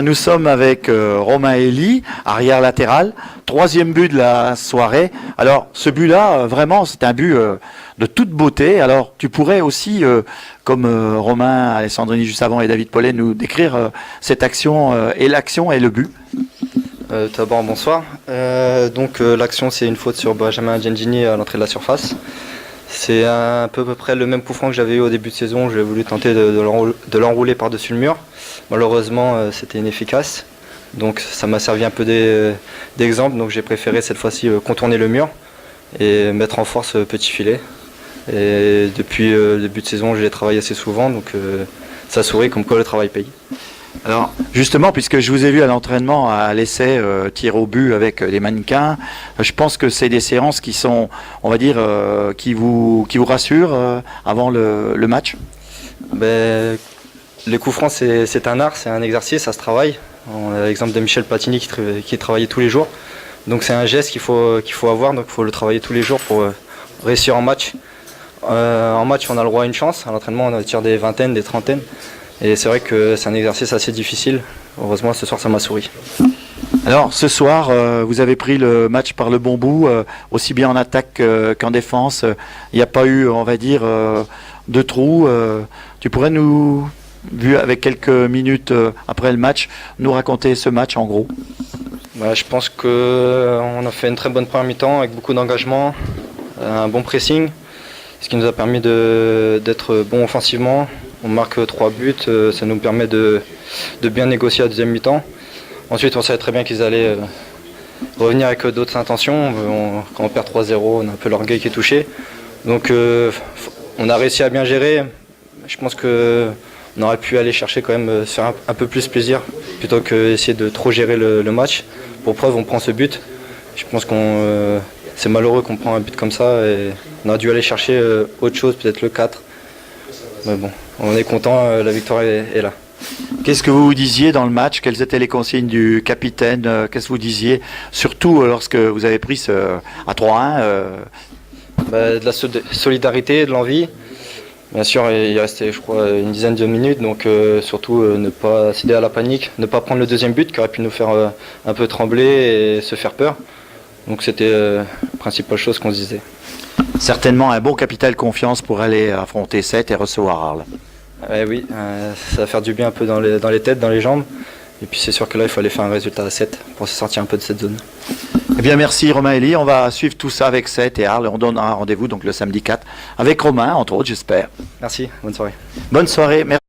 Nous sommes avec Romain Elie, arrière latéral, troisième but de la soirée. Alors ce but-là, vraiment, c'est un but de toute beauté. Alors tu pourrais aussi, comme Romain, Alessandrini juste avant et David Paulet, nous décrire cette action et l'action et le but. D'abord, bonsoir. L'action, c'est une faute sur Benjamin Gengini à l'entrée de la surface. C'est à peu près le même coup franc que j'avais eu au début de saison. J'ai voulu tenter de l'enrouler par-dessus le mur. Malheureusement, c'était inefficace. Donc ça m'a servi un peu d'exemple. Donc j'ai préféré cette fois-ci contourner le mur et mettre en force petit filet. Et depuis le début de saison, je l'ai travaillé assez souvent. Donc ça sourit comme quoi le travail paye. Alors justement, puisque je vous ai vu à l'entraînement à l'essai tir au but avec les mannequins, je pense que c'est des séances qui sont, on va dire, qui vous rassurent avant le match. Les coups francs, c'est un art, c'est un exercice, ça se travaille. On a l'exemple de Michel Platini qui travaillait tous les jours. Donc c'est un geste qu'il faut avoir, donc il faut le travailler tous les jours pour réussir en match. En match, on a le droit à une chance. À l'entraînement, on tire des vingtaines, des trentaines. Et c'est vrai que c'est un exercice assez difficile. Heureusement, ce soir, ça m'a souri. Alors, ce soir, vous avez pris le match par le bon bout, aussi bien en attaque qu'en défense. Il n'y a pas eu, on va dire, de trous. Tu pourrais nous, vu avec quelques minutes après le match, nous raconter ce match en gros? Je pense qu'on a fait une très bonne première mi-temps avec beaucoup d'engagement, un bon pressing, ce qui nous a permis d'être bon offensivement. On marque 3 buts, ça nous permet de bien négocier la deuxième mi-temps. Ensuite, on savait très bien qu'ils allaient revenir avec d'autres intentions. Quand on perd 3-0, on a un peu l'orgueil qui est touché. Donc on a réussi à bien gérer. Je pense qu'on aurait pu aller chercher quand même, se faire un peu plus plaisir, plutôt qu'essayer de trop gérer le match. Pour preuve, on prend ce but. Je pense c'est malheureux qu'on prend un but comme ça. Et on aurait dû aller chercher autre chose, peut-être le 4. Mais bon, on est content, la victoire est là. Qu'est-ce que vous disiez dans le match? Quelles étaient les consignes du capitaine? Qu'est-ce que vous disiez? Surtout lorsque vous avez pris à 3-1 De la solidarité, de l'envie. Bien sûr, il restait, je crois, une dizaine de minutes. Donc surtout, ne pas céder à la panique, ne pas prendre le deuxième but qui aurait pu nous faire un peu trembler et se faire peur. Donc c'était la principale chose qu'on se disait. Certainement un bon capital confiance pour aller affronter Sète et recevoir Arles. Oui, ça va faire du bien un peu dans les têtes, dans les jambes. Et puis c'est sûr que là, il fallait faire un résultat à 7 pour se sortir un peu de cette zone. Eh bien, merci Romain Elie. On va suivre tout ça avec Sète et Arles. On donnera un rendez-vous donc le samedi 4 avec Romain, entre autres, j'espère. Merci, bonne soirée. Bonne soirée, merci.